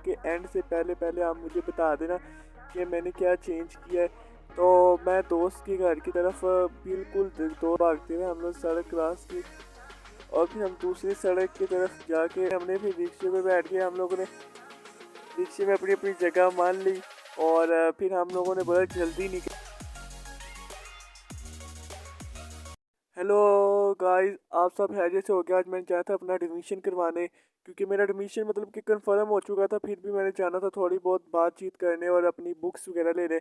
के एंड से पहले पहले आप मुझे बता देना कि मैंने क्या चेंज किया है। तो मैं दोस्त के घर की तरफ बिल्कुल दो भागते हुए हम लोग सड़क क्रॉस की और फिर हम दूसरी सड़क की तरफ जाके हमने फिर रिक्शे में बैठ के हम लोगों ने रिक्शे में अपनी अपनी जगह मान ली और फिर हम लोगों ने बोला जल्दी निकल। हेलो गाइस, आप सब खैरियत से हो गया? आज मैंने जाना था अपना एडमिशन करवाने क्योंकि मेरा एडमिशन मतलब कि कंफर्म हो चुका था। फिर भी मैंने जाना था थोड़ी बहुत बातचीत करने और अपनी बुक्स वगैरह लेने।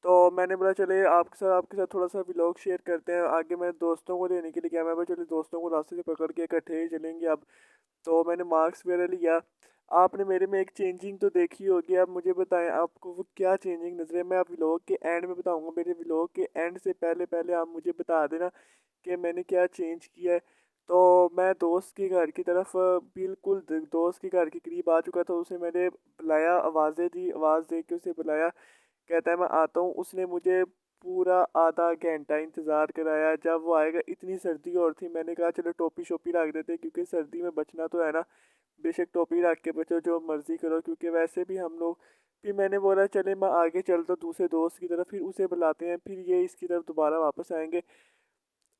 तो मैंने बोला चले आपके साथ थोड़ा सा व्लॉग शेयर करते हैं। आगे मैं दोस्तों को लेने के लिए गया, मैं बोला चले दोस्तों को रास्ते से पकड़ के इकट्ठे ही चलेंगे अब। तो मैंने मार्क्स वगैरह लिया। आपने मेरे में एक चेंजिंग तो देखी होगी, आप मुझे बताएं आपको वो क्या चेंजिंग नजर है। मैं आप व्लॉग के एंड में बताऊंगा, मेरे व्लॉग के एंड से पहले पहले आप मुझे बता देना कि मैंने क्या चेंज किया है। तो मैं दोस्त के घर की तरफ बिल्कुल दोस्त के घर के करीब आ चुका था। उसे मैंने बुलाया, आवाज़ें दी, आवाज़ दे के उसे बुलाया। कहता है मैं आता हूँ। उसने मुझे पूरा आधा घंटा इंतज़ार कराया। जब वो आएगा, इतनी सर्दी और थी, मैंने कहा चलो टोपी शोपी रख देते क्योंकि सर्दी में बचना तो है ना। बेशक टोपी रख के बचो, जो मर्ज़ी करो, क्योंकि वैसे भी हम लोग। फिर मैंने बोला चले मैं आगे चलता हूँ दूसरे दोस्त की तरफ, फिर उसे बुलाते हैं, फिर ये इसकी तरफ दोबारा वापस आएंगे।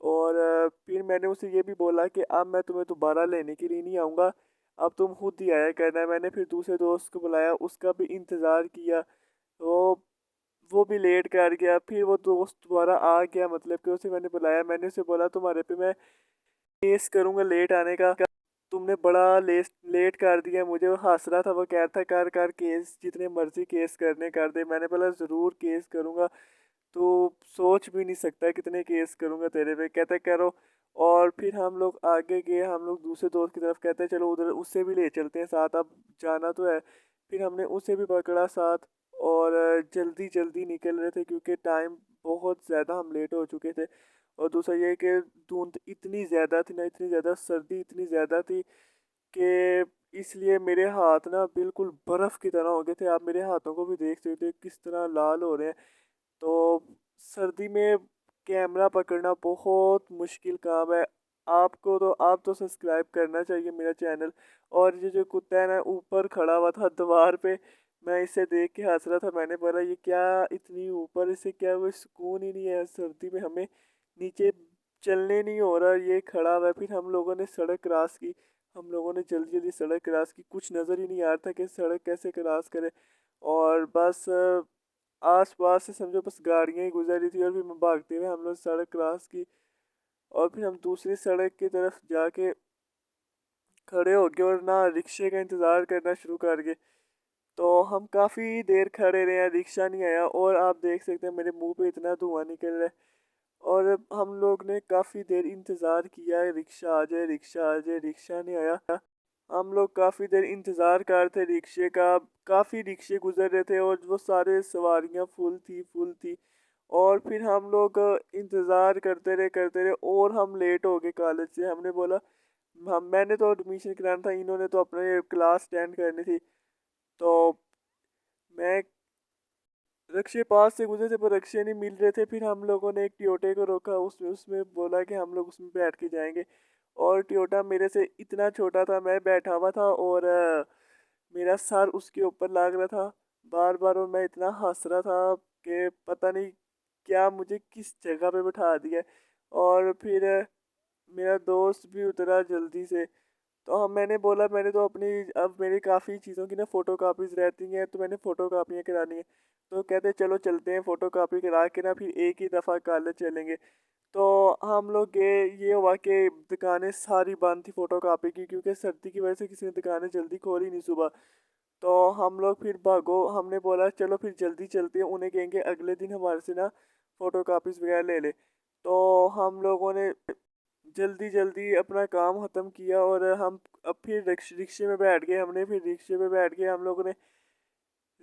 और फिर मैंने उसे ये भी बोला कि अब मैं तुम्हें दोबारा लेने के लिए नहीं आऊँगा, अब तुम खुद ही आया करना है। मैंने फिर दूसरे दोस्त को बुलाया, उसका भी इंतज़ार किया। वो वो भी लेट कर गया। फिर वो दोस्त दोबारा आ गया, मतलब कि उसे मैंने बुलाया। मैंने उसे बोला तुम्हारे पे मैं केस करूँगा लेट आने का, तुमने बड़ा लेट कर दिया। मुझे वो हंस रहा था, वो कह रहा था कर कर केस, जितने मर्जी केस करने कर दे। मैंने बोला ज़रूर केस करूँगा, तो सोच भी नहीं सकता कितने केस करूँगा तेरे पे। कहता करो। और फिर हम लोग आगे गए, हम लोग दूसरे दोस्त की तरफ। कहते हैं चलो उधर उससे भी ले चलते हैं साथ, अब जाना तो है। फिर हमने उसे भी पकड़ा साथ और जल्दी जल्दी निकल रहे थे क्योंकि टाइम बहुत ज़्यादा हम लेट हो चुके थे। और दूसरा ये कि धुंध इतनी ज़्यादा थी ना, इतनी ज़्यादा सर्दी इतनी ज़्यादा थी कि इसलिए मेरे हाथ ना बिल्कुल बर्फ़ की तरह हो गए थे। आप मेरे हाथों को भी देख सकते हो किस तरह लाल हो रहे हैं। तो सर्दी में कैमरा पकड़ना बहुत मुश्किल काम है। आपको तो आप तो सब्सक्राइब करना चाहिए मेरा चैनल। और ये जो कुत्ता है ना ऊपर खड़ा हुआ था दीवार पे, मैं इसे देख के हंस रहा था। मैंने बोला ये क्या इतनी ऊपर, इसे क्या वो सुकून ही नहीं है सर्दी में, हमें नीचे चलने नहीं हो रहा, ये खड़ा हुआ है। फिर हम लोगों ने सड़क क्रॉस की, हम लोगों ने जल्दी जल्दी सड़क क्रॉस की। कुछ नज़र ही नहीं आ रहा था कि सड़क कैसे क्रॉस करे। और बस आस पास से समझो बस गाड़ियाँ ही गुजर रही थी और फिर मैं भागते हुए हम लोग सड़क क्रॉस की। और फिर हम दूसरी सड़क की तरफ जाके खड़े हो गए और ना रिक्शे का इंतज़ार करना शुरू कर गए। तो हम काफ़ी देर खड़े रहे, रिक्शा नहीं आया। और आप देख सकते हैं मेरे मुंह पे इतना धुआं निकल रहा है। और हम लोग ने काफ़ी देर इंतज़ार किया है, रिक्शा आ जाए, रिक्शा आ जाए, रिक्शा नहीं आया। हम लोग काफ़ी देर इंतज़ार कर रहे थे रिक्शे का। काफ़ी रिक्शे गुजर रहे थे और वो सारे सवारियाँ फुल थी, फुल थी। और फिर हम लोग इंतज़ार करते रहे और हम लेट हो गए कॉलेज से। हमने बोला हम मैंने तो एडमिशन कराना था, इन्होंने तो अपने क्लास अटेंड करनी थी। तो मैं रिक्शे पास से गुजरे थे पर रिक्शे नहीं मिल रहे थे। फिर हम लोगों ने एक टोयोटे को रोका, उसमें उसमें बोला कि हम लोग उसमें बैठ के जाएंगे। और टोयोटा मेरे से इतना छोटा था, मैं बैठा हुआ था और मेरा सर उसके ऊपर लग रहा था बार बार। और मैं इतना हंस रहा था कि पता नहीं क्या मुझे किस जगह पे बैठा दिया। और फिर मेरा दोस्त भी उतरा जल्दी से। तो हम मैंने बोला मैंने तो अपनी अब मेरी काफ़ी चीज़ों की ना फ़ोटो कापीज़ रहती हैं, तो मैंने फ़ोटो कापियाँ करानी है। तो कहते चलो चलते हैं, फ़ोटो कापी करा के ना फिर एक ही दफ़ा कॉलेज चलेंगे। तो हम लोग गए। ये हुआ कि दुकानें सारी बंद थी फ़ोटो कापी की, क्योंकि सर्दी की वजह से किसी ने दुकानें जल्दी खोली नहीं सुबह। तो हम लोग फिर भागो, हमने बोला चलो फिर जल्दी चलते हैं, उन्हें कहेंगे अगले दिन हमारे से ना फ़ोटो कापीज़ वगैरह ले ले। तो हम लोगों ने जल्दी जल्दी अपना काम ख़त्म किया और हम अब फिर रिक्शे में बैठ गए। हमने फिर रिक्शे में बैठ के हम लोगों ने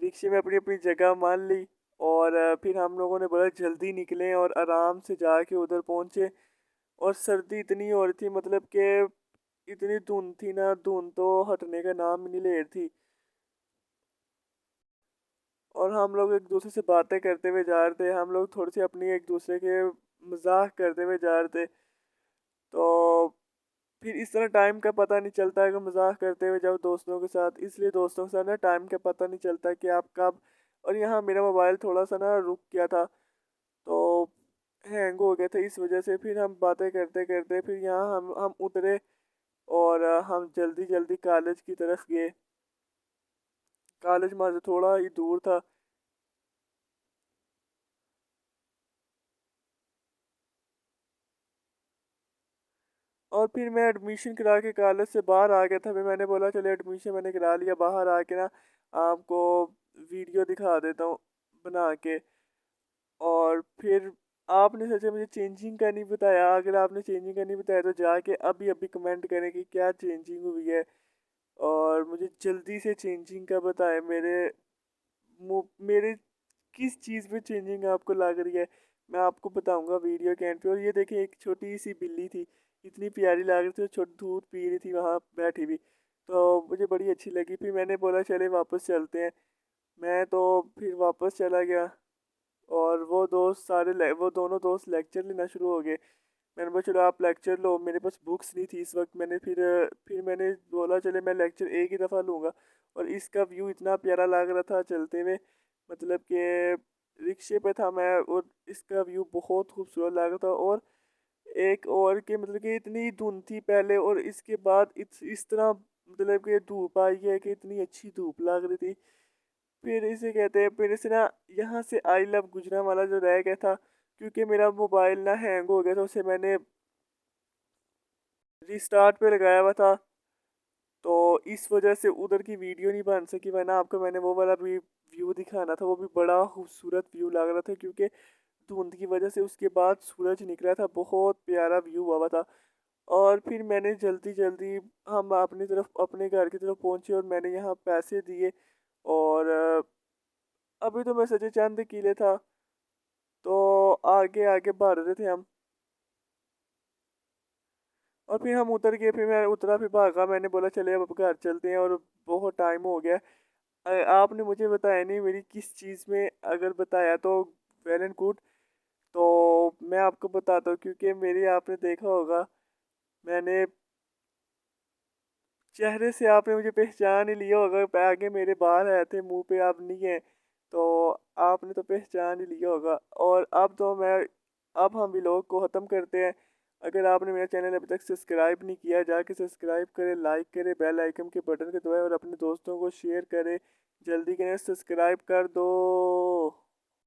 रिक्शे में अपनी अपनी जगह मान ली। और फिर हम लोगों ने बोला जल्दी निकलें और आराम से जाके उधर पहुँचे। और सर्दी इतनी हो रही थी, मतलब कि इतनी धुंध थी ना, धुंध तो हटने का नाम ही नहीं ले रही थी। और हम लोग एक दूसरे से बातें करते हुए जा रहे थे, हम लोग थोड़ी सी अपनी एक दूसरे के मजाक करते हुए जा रहे थे। तो फिर इस तरह टाइम का पता नहीं चलता है कि मजाक करते हुए जब दोस्तों के साथ, इसलिए दोस्तों के साथ ना टाइम का पता नहीं चलता कि आप कब। और यहाँ मेरा मोबाइल थोड़ा सा ना रुक गया था, तो हैंग हो गया था, इस वजह से फिर हम बातें करते करते फिर यहाँ हम उतरे और हम जल्दी जल्दी कॉलेज की तरफ गए। कॉलेज वहाँ से थोड़ा ही दूर था। और फिर मैं एडमिशन करा के कॉलेज से बाहर आ गया था। फिर मैंने बोला चलो एडमिशन मैंने करा लिया, बाहर आके ना आपको वीडियो दिखा देता हूँ बना के। और फिर आपने सोचा मुझे चेंजिंग का नहीं बताया, अगर आपने चेंजिंग का नहीं बताया तो जाके अभी अभी कमेंट करें कि क्या चेंजिंग हुई है, और मुझे जल्दी से चेंजिंग का बताएं। मेरे किस चीज़ में चेंजिंग आपको लग रही है, मैं आपको बताऊंगा वीडियो के एंड पे। और ये देखिए एक छोटी सी बिल्ली थी, इतनी प्यारी लग रही थी, छोटी दूध पी रही थी वहाँ बैठी हुई, तो मुझे बड़ी अच्छी लगी। फिर मैंने बोला चले वापस चलते हैं। मैं तो फिर वापस चला गया, और वो दोनों दोस्त लेक्चर लेना शुरू हो गए। मैंने बोला चलो आप लेक्चर लो, मेरे पास बुक्स नहीं थी इस वक्त। फिर मैंने बोला चले मैं लेक्चर एक ही दफ़ा लूँगा। और इसका व्यू इतना प्यारा लग रहा था चलते हुए, मतलब कि रिक्शे पे था मैं, और इसका व्यू बहुत खूबसूरत लग रहा था। और एक और कि मतलब कि इतनी धुंध थी पहले, और इसके बाद इस तरह मतलब कि धूप आई है कि इतनी अच्छी धूप लग रही थी। फिर इसे कहते हैं, फिर इसे ना यहाँ से आई लव गुजरांवाला जो रह गया था, क्योंकि मेरा मोबाइल ना हैंग हो गया था, उसे मैंने रिस्टार्ट पे लगाया हुआ था, तो इस वजह से उधर की वीडियो नहीं बन सकी, वरना आपको मैंने वो वाला भी व्यू दिखाना था। वो भी बड़ा खूबसूरत व्यू लग रहा था, क्योंकि धुंध की वजह से उसके बाद सूरज निकला था, बहुत प्यारा व्यू हुआ था। और फिर मैंने जल्दी जल्दी हम अपनी तरफ अपने घर की तरफ पहुंचे, और मैंने यहाँ पैसे दिए। और अभी तो मैं सच्चे चांद किले था, तो आगे आगे बढ़ रहे थे हम। और फिर हम उतर गए, फिर मैं उतरा, फिर भागा, मैंने बोला चले अब घर चलते हैं, और बहुत टाइम हो गया। आपने मुझे बताया नहीं मेरी किस चीज़ में, अगर बताया तो वेल एंड गुड। तो मैं आपको बताता हूँ, क्योंकि मेरी आपने देखा होगा, मैंने चेहरे से आपने मुझे पहचान ही लिया होगा, आगे मेरे बाल आए थे, मुंह पे आप नहीं है, तो आपने तो पहचान ही लिया होगा। और अब हम व्लॉग को ख़त्म करते हैं। अगर आपने मेरा चैनल अभी तक सब्सक्राइब नहीं किया, जाके सब्सक्राइब करें, लाइक करें, बेल आइकन के बटन के दबाएं, और अपने दोस्तों को शेयर करें। जल्दी करें, सब्सक्राइब कर दो।